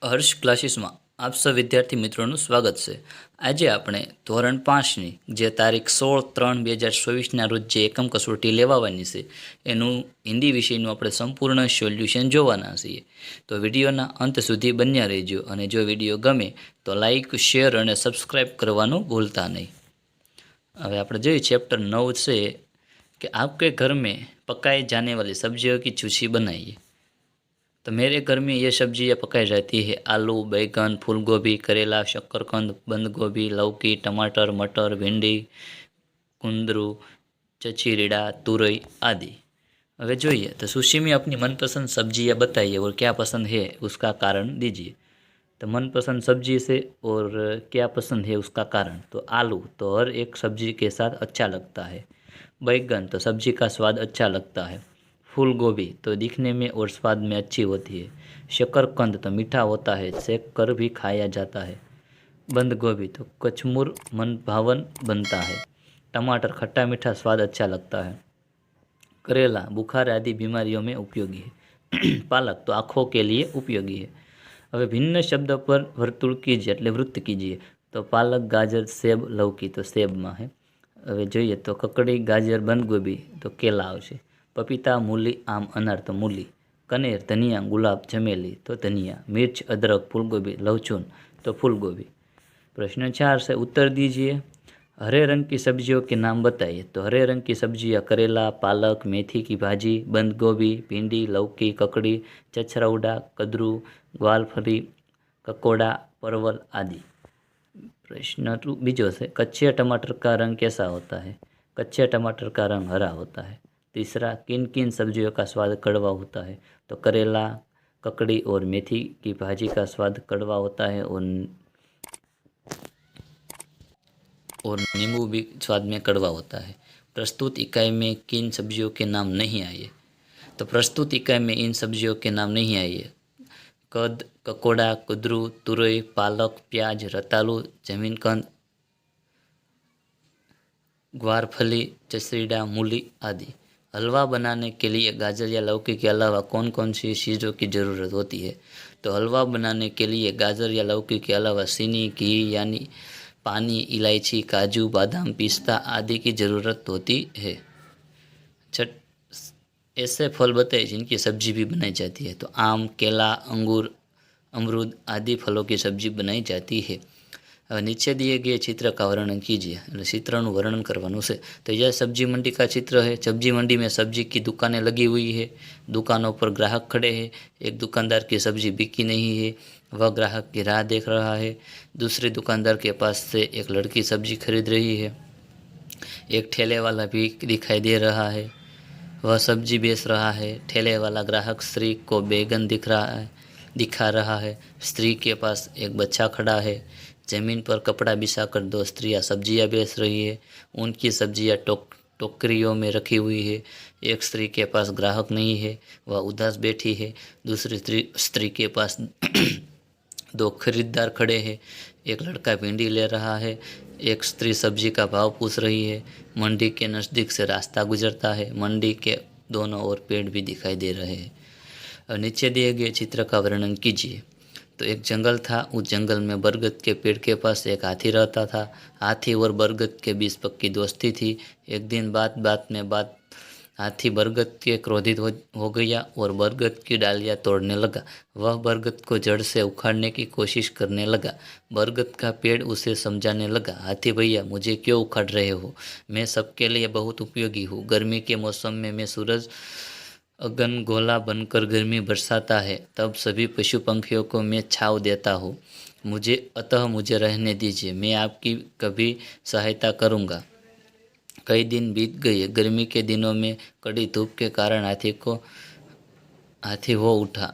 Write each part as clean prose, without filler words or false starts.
હર્ષ ક્લાસીસમાં આપ સૌ વિદ્યાર્થી મિત્રોનું સ્વાગત છે. આજે આપણે ધોરણ 5ની જે તારીખ 16/3/2024ના રોજ જે એકમ કસોટી લેવાવાની છે એનું હિન્દી વિષયનું આપણે સંપૂર્ણ સોલ્યુશન જોવાના છીએ. તો વિડીયોના અંત સુધી બન્યા રહેજો અને જો વિડીયો ગમે તો લાઈક, શેર અને સબસ્ક્રાઈબ કરવાનું ભૂલતા નહીં. હવે આપણે જોઈએ ચેપ્ટર 9 છે कि आपके घर में पकाई जाने वाली सब्जियों की सूची बनाइए. तो मेरे घर में ये सब्जियाँ पकाई जाती है: आलू, बैगन, फूल गोभी, करेला, शकरकंद, बंद गोभी, लौकी, टमाटर, मटर, भिंडी, कुंदरू, चचीरिड़ा, तुरई आदि. હવે જોઈએ तो सूची में अपनी मनपसंद सब्जियाँ बताइए और क्या पसंद है उसका कारण दीजिए. तो मनपसंद सब्जी से और क्या पसंद है उसका कारण. तो आलू तो हर एक सब्जी के साथ अच्छा लगता है. बैगन तो सब्जी का स्वाद अच्छा लगता है. फूल गोभी तो दिखने में और स्वाद में अच्छी होती है. शकरकंद तो मीठा होता है, सेक कर भी खाया जाता है. बंद गोभी तो कचमुर मन भावन बनता है. टमाटर खट्टा मीठा स्वाद अच्छा लगता है. करेला बुखार आदि बीमारियों में उपयोगी है. पालक तो आँखों के लिए उपयोगी है. હવે ભિન્ન શબ્દ પર વર્તુળ કીજીએ એટલે વૃત્ત કીજીએ. તો પાલક, ગાજર, સેબ, લૌકી તો સેબમાં है. હવે જોઈએ તો કકડી, ગાજર, બંધગોભી તો કેલા આવશે. પપીતા, મૂલી, આમ, અનાર તો મૂલી. કનેર, ધનિયા, ગુલાબ, ચમેલી तो धनिया. मिर्च, अदरक, फूलगोभी, लहसुन तो फूलगोभी. प्रश्न 4 से उत्तर दीजिए. हरे रंग की सब्जियों के नाम बताइए. तो हरे रंग की सब्जियां करेला, पालक, मेथी की भाजी, बंद गोभी, भिंडी, लौकी, ककड़ी, चचरौड़ा, कद्रू, ग्वारफली, ककोड़ा, परवल आदि. प्रश्न बीजो से कच्चे टमाटर का रंग कैसा होता है. कच्चे टमाटर का रंग हरा होता है. तीसरा, किन किन सब्जियों का स्वाद कड़वा होता है. तो करेला, ककड़ी और मेथी की भाजी का स्वाद कड़वा होता है और नींबू भी स्वाद में कड़वा होता है. प्रस्तुत इकाई में किन सब्जियों के नाम नहीं आए. तो प्रस्तुत इकाई में इन सब्जियों के नाम नहीं आए: कद, ककोड़ा, कुद्रू, तुरई, पालक, प्याज, रतालू, जमीनकंद, ग्वारफली, चचरीड़ा, मूली आदि. हलवा बनाने के लिए गाजर या लौकी के अलावा कौन कौन सी चीज़ों की ज़रूरत होती है. तो हलवा बनाने के लिए गाजर या लौकी के अलावा चीनी, घी यानी पानी, इलायची, काजू, बादाम, पिस्ता आदि की ज़रूरत होती है. छठ ऐसे फल बताइए जिनकी सब्जी भी बनाई जाती है. तो आम, केला, अंगूर, अमरूद आदि फलों की सब्जी बनाई जाती है. नीचे दिए गए चित्र का वर्णन कीजिए. चित्रનું वर्णन करवाનું છે. तो यह सब्जी मंडी का चित्र है. सब्जी मंडी में सब्जी की दुकानें लगी हुई है. दुकानों पर ग्राहक खड़े हैं. एक दुकानदार की सब्जी बिकी नहीं है, वह ग्राहक की राह देख रहा है. दूसरे दुकानदार के पास से एक लड़की सब्जी खरीद रही है. एक ठेले वाला भी दिखाई दे रहा है, वह सब्जी बेच रहा है. ठेले वाला ग्राहक स्त्री को बैगन दिखा रहा है. स्त्री के पास एक बच्चा खड़ा है. ज़मीन पर कपड़ा बिछाकर दो स्त्रियां सब्जियां बेच रही है. उनकी सब्जियां टोकरियों में रखी हुई है. एक स्त्री के पास ग्राहक नहीं है, वह उदास बैठी है. दूसरी स्त्री के पास दो खरीदार खड़े हैं. एक लड़का भिंडी ले रहा है. एक स्त्री सब्जी का भाव पूछ रही है. मंडी के नज़दीक से रास्ता गुजरता है. मंडी के दोनों ओर पेड़ भी दिखाई दे रहे हैं. और नीचे दिए गए चित्र का वर्णन कीजिए. तो एक जंगल था. उस जंगल में बरगद के पेड़ के पास एक हाथी रहता था. हाथी और बरगद के बीच पक्की दोस्ती थी. एक दिन बात हाथी बरगद के क्रोधित हो गया और बरगद की डालियाँ तोड़ने लगा. वह बरगद को जड़ से उखाड़ने की कोशिश करने लगा. बरगद का पेड़ उसे समझाने लगा: हाथी भैया, मुझे क्यों उखाड़ रहे हो? मैं सबके लिए बहुत उपयोगी हूँ. गर्मी के मौसम में मैं सूरज अगन गोला बनकर गर्मी बरसाता है, तब सभी पशु पंखियों को मैं छाँव देता हूँ. मुझे रहने दीजिए, मैं आपकी कभी सहायता करूँगा. कई दिन बीत गए. गर्मी के दिनों में कड़ी धूप के कारण हाथी हो उठा.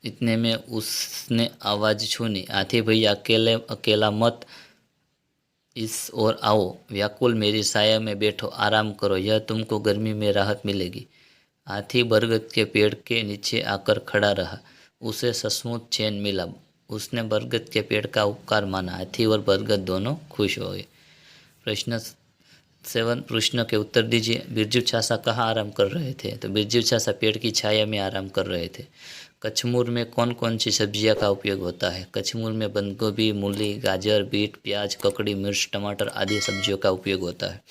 इतने में उसने आवाज़ सुनी: हाथी भैया, अकेला मत इस ओर आओ. व्याकुल मेरी साया में बैठो, आराम करो, यह तुमको गर्मी में राहत मिलेगी. हाथी बरगद के पेड़ के नीचे आकर खड़ा रहा. उसे सचमुच चैन मिला. उसने बरगद के पेड़ का उपकार माना. हाथी और बरगद दोनों खुश हो गए. प्रश्न 7 प्रश्न के उत्तर दीजिए. बिरजू चाचा कहाँ आराम कर रहे थे. तो बिरजू चाचा पेड़ की छाया में आराम कर रहे थे. कचमूर में कौन कौन सी सब्जियां का उपयोग होता है? कचमूर में बंद गोभी, मूली, गाजर, बीट, प्याज, ककड़ी, मिर्च, टमाटर आदि सब्जियों का उपयोग होता है।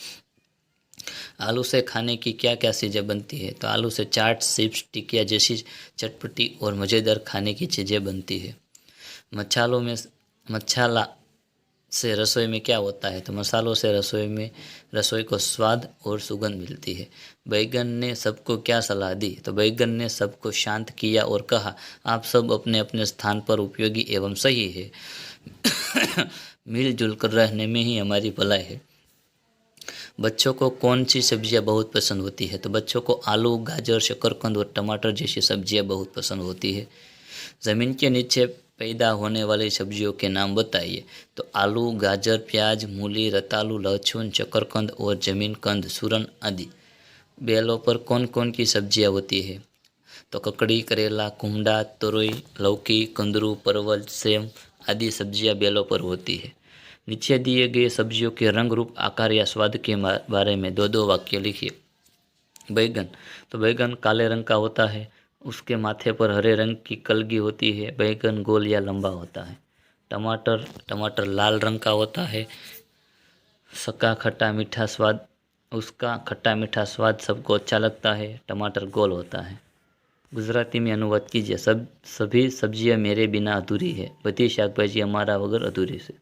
आलू से खाने की क्या क्या चीज़ें बनती है? तो आलू से चाट, चिप्स, टिकिया जैसी चटपटी और मज़ेदार खाने की चीज़ें बनती है। मसालों में मसाला से रसोई में क्या होता है? तो मसालों से रसोई को स्वाद और सुगंध मिलती है। बैगन ने सबको क्या सलाह दी? तो बैगन ने सबको शांत किया और कहा, आप सब अपने अपने स्थान पर उपयोगी एवं सही है। मिलजुल कर रहने में ही हमारी भलाई है। बच्चों को कौन सी सब्जियां बहुत पसंद होती है? तो बच्चों को आलू, गाजर, शकरकंद और टमाटर जैसी सब्जियां बहुत पसंद होती है। ज़मीन के नीचे पैदा होने वाली सब्जियों के नाम बताइए। तो आलू, गाजर, प्याज, मूली, रतालू, लहसुन, शकरकंद और जमीन कंद, सूरन आदि। बेलों पर कौन कौन की सब्जियां होती है? तो ककड़ी, करेला, कुमड़ा, तोरई, लौकी, कुंदरू, परवल, सेम आदि सब्जियां बेलों पर होती है। नीचे दिए गए सब्जियों के रंग, रूप, आकार या स्वाद के बारे में दो दो वाक्य लिखिए। बैगन, तो बैगन काले रंग का होता है, उसके माथे पर हरे रंग की कलगी होती है। बैगन गोल या लंबा होता है। टमाटर लाल रंग का होता है, उसका खट्टा मीठा स्वाद सबको अच्छा लगता है। टमाटर गोल होता है। गुजराती में अनुवाद कीजिए। सभी सब्जियां मेरे बिना अधूरी है, बधी शाकभाजी અમારા વગર અધૂરી છે।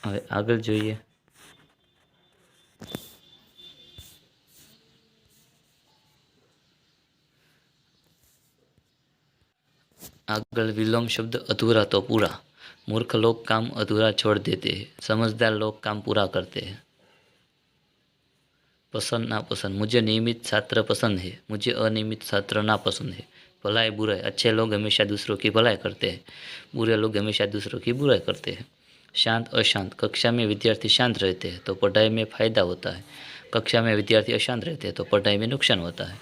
હવે આગળ જોઈએ। આગળ विलोम शब्द अधूरा तो पूरा। मूर्ख लोग काम अधूरा छोड़ देते हैं, समझदार लोग काम पूरा करते हैं। पसंद नापसंद, मुझे नियमित छात्र पसंद है, मुझे अनियमित छात्र नापसंद है। भलाई बुराई, अच्छे लोग हमेशा दूसरों की भलाई करते हैं, बुरे लोग हमेशा दूसरों की बुराई करते हैं। शांत अशांत, कक्षा में विद्यार्थी शांत रहते हैं तो पढ़ाई में फायदा होता है, कक्षा में विद्यार्थी अशांत रहते हैं तो पढ़ाई में नुकसान होता है।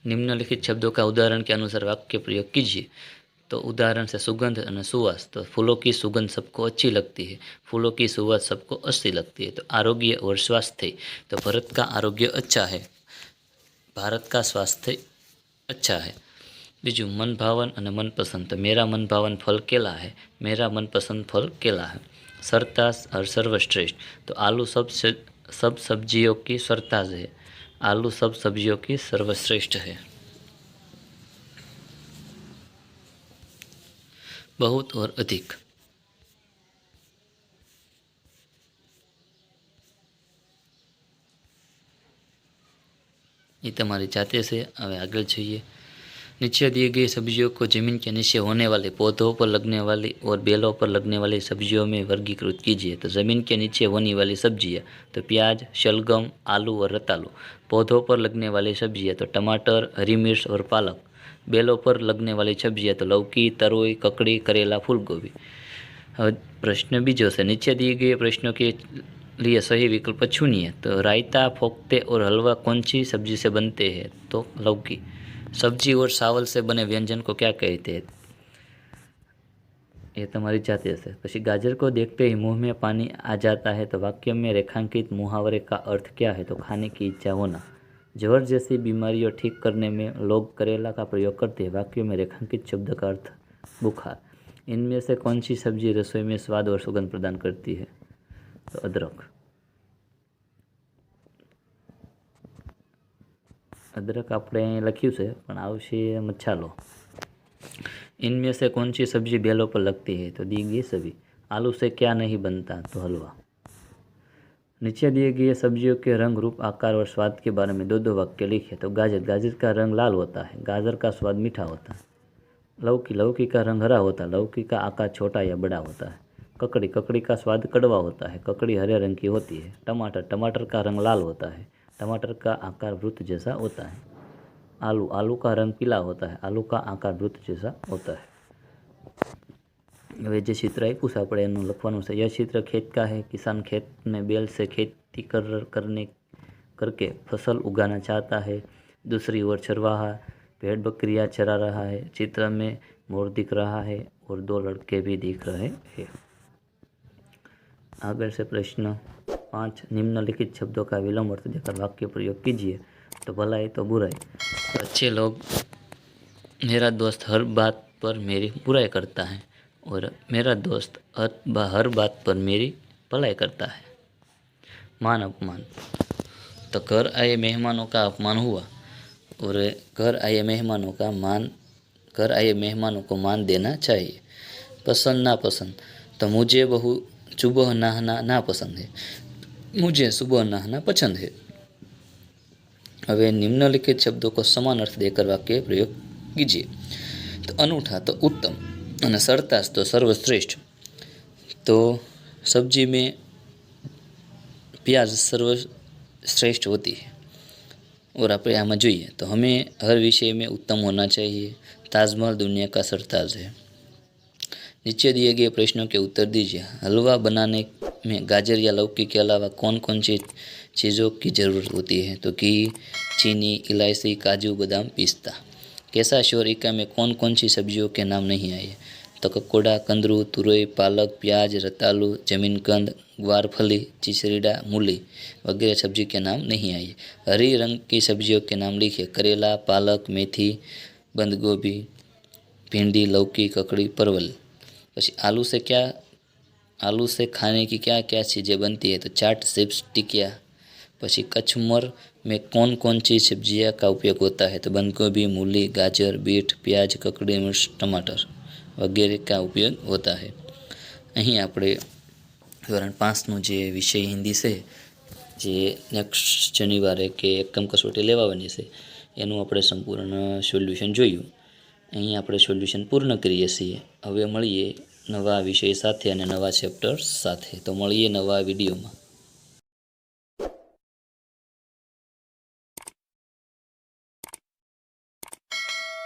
निम्नलिखित शब्दों का उदाहरण के अनुसार वाक्य प्रयोग कीजिए। तो उदाहरण से सुगंध और सुवास, तो फूलों की सुगंध सबको अच्छी लगती है, फूलों की सुवास सबको अच्छी लगती है। तो आरोग्य और स्वास्थ्य, तो भारत का आरोग्य अच्छा है, भारत का स्वास्थ्य अच्छा है। बीजू मन भावन और मनपसंद, तो मेरा मन भावन फल केला है, मेरा मनपसंद फल केला है। सरताज और सर्वश्रेष्ठ, तो आलू सब सब्जियों की सरताज है, आलू सब सब्जियों की सर्वश्रेष्ठ है। बहुत और अधिक, ये तुम्हारी जाते से। હવે આગળ જોઈએ। नीचे दिए गए सब्जियों को जमीन के नीचे होने वाले, पौधों पर लगने वाली और बेलों पर लगने वाली सब्जियों में वर्गीकृत कीजिए। तो ज़मीन के नीचे होने वाली सब्जियाँ, तो प्याज, शलगम, आलू और रतालू। पौधों पर लगने वाली सब्जियाँ, तो टमाटर, हरी मिर्च और पालक। बेलों पर लगने वाली सब्जियाँ, तो लौकी, तरोई, ककड़ी, करेला, फूलगोभी। प्रश्न बीजों से, नीचे दिए गए प्रश्नों के लिए सही विकल्प चुनिए। तो रायता, फोक्ते और हलवा कौन सी सब्जी से बनते हैं? तो लौकी। सब्जी और चावल से बने व्यंजन को क्या कहते हैं? ये तुम्हारी जाते से। पीछे गाजर को देखते ही मुंह में पानी आ जाता है, तो वाक्य में रेखांकित मुहावरे का अर्थ क्या है? तो खाने की इच्छा होना। ज्वर जैसी बीमारियों ठीक करने में लोग करेला का प्रयोग करते हैं, वाक्य में रेखांकित शब्द का अर्थ बुखार। इनमें से कौन सी सब्जी रसोई में स्वाद और सुगंध प्रदान करती है? तो अदरक। अदरक આપણે લખ્યું છે પણ આવશે મસાલો। इनमें से कौन सी सब्जी बेलों पर लगती है? तो दी गई सभी। आलू से क्या नहीं बनता? तो हलवा। नीचे दिए गए सब्जियों के रंग, रूप, आकार और स्वाद के बारे में दो दो वाक्य लिखिए। तो गाजर का रंग लाल होता है, गाजर का स्वाद मीठा होता है। लौकी का रंग हरा होता है, लौकी का आकार छोटा या बड़ा होता है। ककड़ी का स्वाद कड़वा होता है, ककड़ी हरे रंग की होती है। टमाटर का रंग लाल होता है, टमाटर का आकार वृत्त जैसा होता है। आलू का रंग पीला होता है, आलू का आकार वृत्त जैसा होता है। હવે જે चित्र आप्યું છે આપણે એનું લખવાનું છે। यह चित्र खेत का है। किसान खेत में बैल से खेती करके फसल उगाना चाहता है। दूसरी ओर चरवाहा भेड़ बकरियां चरा रहा है। चित्र में मोर दिख रहा है और दो लड़के भी दिख रहे हैं। आगे से प्रश्न 5, निम्नलिखित शब्दों का विलोम अर्थ देकर वाक्य प्रयोग कीजिए। तो भलाई तो बुराई। तो अच्छे लोग, मेरा दोस्त हर बात पर मेरी बुराई करता है और मेरा दोस्त हर बात पर मेरी भलाई करता है। मान अपमान। तो घर आए मेहमानों का अपमान हुआ और घर आए मेहमानों को मान देना चाहिए। पसंद नापसंद। तो मुझे सुबह नहाना ना पसंद है, मुझे सुबह नहाना पसंद है। हवे निम्नलिखित शब्दों को समान अर्थ देकर वाक्य प्रयोग कीजिए। तो अनूठा तो उत्तम और सरताज तो सर्वश्रेष्ठ। तो सब्जी में प्याज सर्वश्रेष्ठ होती है और आप आम જોઈએ तो हमें हर विषय में उत्तम होना चाहिए। ताजमहल दुनिया का सरताज है। नीचे दिए गए प्रश्नों के उत्तर दीजिए। हलवा बनाने में गाजर या लौकी के अलावा कौन कौन सी चीज़ों की ज़रूरत होती है? तो घी, चीनी, इलायची, काजू, बादाम, पिस्ता। कैसा शोरिका में कौन कौन सी सब्जियों के नाम नहीं आए? तो ककोड़ा, कंदरू, तुरई, पालक, प्याज, रतालू, जमीनकंद, ग्वारफली, चिचरीडा, मूली वगैरह सब्जी के नाम नहीं आए। हरी रंग की सब्जियों के नाम लिखिए। करेला, पालक, मेथी, बंद गोभी, भिंडी, लौकी, ककड़ी, परवल। પછી आलू से खाने की क्या क्या चीज़ें बनती है? तो चाट, चिप्स, टिकिया। પછી कचमर में कौन कौन सी सब्जियां का उपयोग होता है? तो बंद गोभी, मूली, गाजर, बीट, प्याज, ककड़ी, मिर्च, टमाटर वगैरह का उपयोग होता है। અહીં આપણે ધોરણ 5નો જે વિષય હિન્દી છે, જે નેક્સ્ટ શનિવારે કે એકમ કસોટી લેવાની છે, એનું આપણે સંપૂર્ણ સોલ્યુશન જોયું। અહીં આપણે સોલ્યુશન પૂર્ણ કરીએ છીએ। હવે મળીએ નવા વિષય સાથે અને નવા ચેપ્ટર સાથે। તો મળીએ નવા વિડીયોમાં।